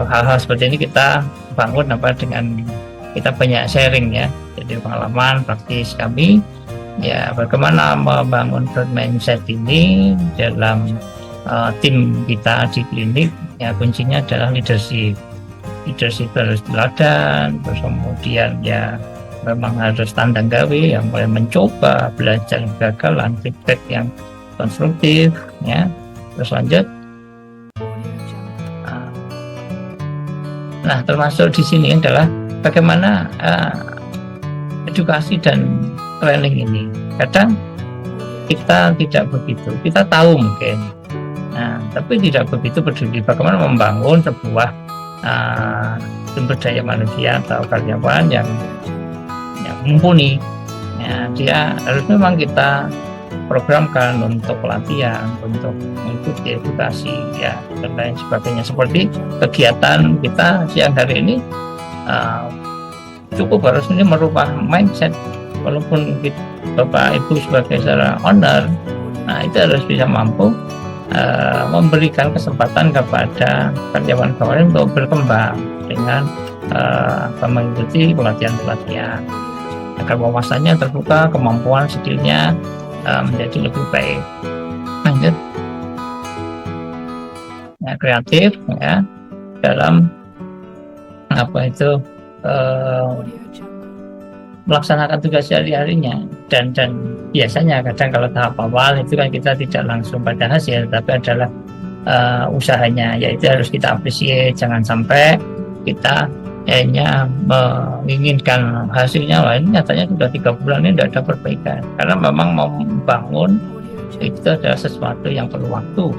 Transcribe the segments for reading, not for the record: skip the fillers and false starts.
hal-hal seperti ini kita bangun dengan kita banyak sharing ya, jadi pengalaman praktis kami ya bagaimana membangun growth mindset ini dalam tim kita di klinik ya. Kuncinya adalah leadership harus teladan, terus kemudian ya memang harus tandang gawe yang mulai mencoba, belajar gagal, feedback yang konstruktif ya. Terus lanjut. Nah, termasuk di sini adalah bagaimana edukasi dan training ini. Kadang kita tidak begitu, kita tahu mungkin, tapi tidak begitu peduli bagaimana membangun sebuah sumber daya manusia atau karyawan yang mumpuni. Ya, dia harus memang kita programkan untuk pelatihan, untuk mengikuti edukasi ya dan lain sebagainya. Seperti kegiatan kita siang hari ini cukup harus ini merubah mindset, walaupun Bapak Ibu sebagai seorang owner, itu harus bisa mampu memberikan kesempatan kepada karyawan-karyawan untuk berkembang dengan mengikuti pelatihan-pelatihan agar wawasannya terbuka, kemampuan skillnya menjadi lebih baik. Lanjut ya, kreatif ya dalam melaksanakan tugas sehari-harinya dan biasanya kadang kalau tahap awal itu kan kita tidak langsung pada hasil, tapi adalah usahanya, yaitu harus kita appreciate. Jangan sampai kita hanya menginginkan hasilnya, lain nyatanya sudah 3 bulan ini tidak ada perbaikan, karena memang mau membangun itu adalah sesuatu yang perlu waktu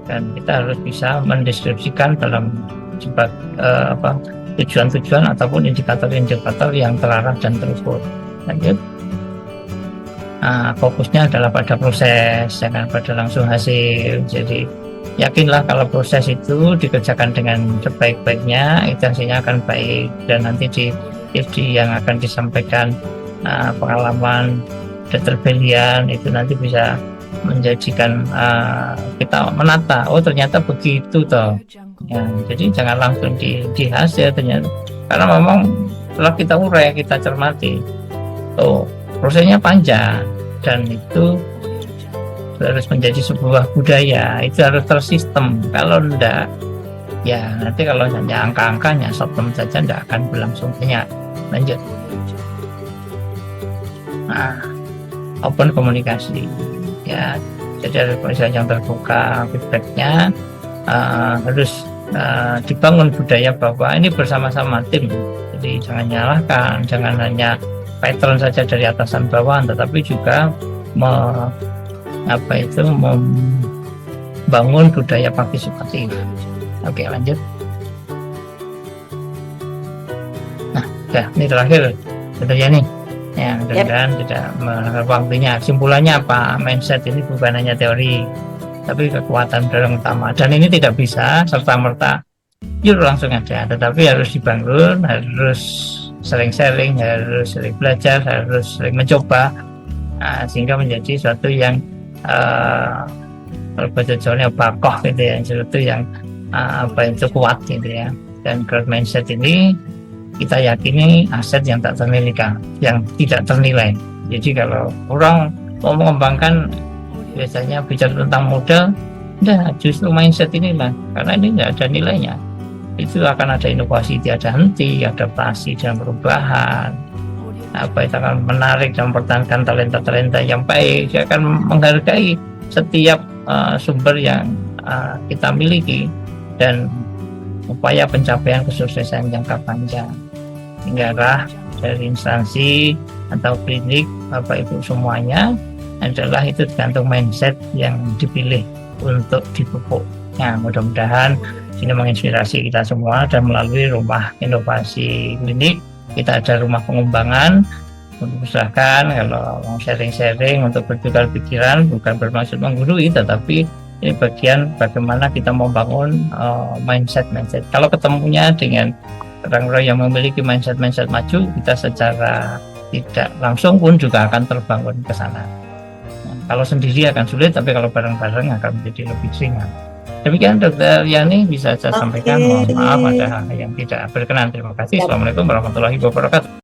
dan kita harus bisa mendeskripsikan dalam tujuan-tujuan ataupun indikator-indikator yang terarah dan terukur. Lanjut. Fokusnya adalah pada proses, jangan pada langsung hasil. Jadi yakinlah kalau proses itu dikerjakan dengan sebaik-baiknya, itu hasilnya akan baik. Dan nanti di yang akan disampaikan pengalaman deterbelian itu nanti bisa menjadikan kita menata, oh ternyata begitu toh ya. Jadi jangan langsung di hasil ternyata, karena memang setelah kita urai, kita cermati, prosesnya panjang dan itu harus menjadi sebuah budaya, itu harus tersistem. Kalau enggak ya nanti kalau hanya angka-angkanya short-term saja enggak akan berlangsung banyak. Lanjut. Open komunikasi ya, jadi ada komunikasi yang terbuka, feedbacknya harus dibangun budaya bahwa ini bersama-sama tim. Jadi jangan nyalahkan, jangan hanya pattern saja dari atasan bawahan, tetapi juga membangun budaya partisipatif. Oke, lanjut. Nah, ini terakhir tentunya nih ya, mudah-mudahan tidak waktunya. Kesimpulannya apa? Mindset ini bukan hanya teori, tapi kekuatan dorong utama, dan ini tidak bisa serta-merta langsung ada, tetapi harus dibangun, harus sering sharing, harus sering belajar, harus sering mencoba, sehingga menjadi suatu yang kalau bahasa Jawanya bakoh gitu ya, sesuatu yang itu kuat gitu ya. Dan growth mindset ini kita yakini aset yang tak ternilai, yang tidak ternilai. Jadi kalau orang mau mengembangkan biasanya bicara tentang modal, justru mindset inilah, karena ini tidak ada nilainya. Itu akan ada inovasi tiada henti, adaptasi dan perubahan, itu akan menarik dan mempertahankan talenta-talenta yang baik. Dia akan menghargai setiap sumber yang kita miliki dan upaya pencapaian kesuksesan jangka panjang. Hingga dari instansi atau klinik, Bapak Ibu semuanya adalah itu tergantung mindset yang dipilih untuk dipupuk. Nah, mudah-mudahan ini menginspirasi kita semua, dan melalui rumah inovasi klinik kita ada rumah pengembangan. Usahakan kalau mau sharing-sharing untuk bertukar pikiran, bukan bermaksud menggurui, tetapi ini bagian bagaimana kita membangun mindset. Kalau ketemunya dengan orang-orang yang memiliki mindset maju, kita secara tidak langsung pun juga akan terbangun ke sana. Kalau sendiri akan sulit, tapi kalau bareng-bareng akan menjadi lebih ringan. Demikian Dokter Yani bisa saya Oke. sampaikan. Mohon maaf ada hal yang tidak berkenan. Terima kasih. Siap. Assalamualaikum warahmatullahi wabarakatuh.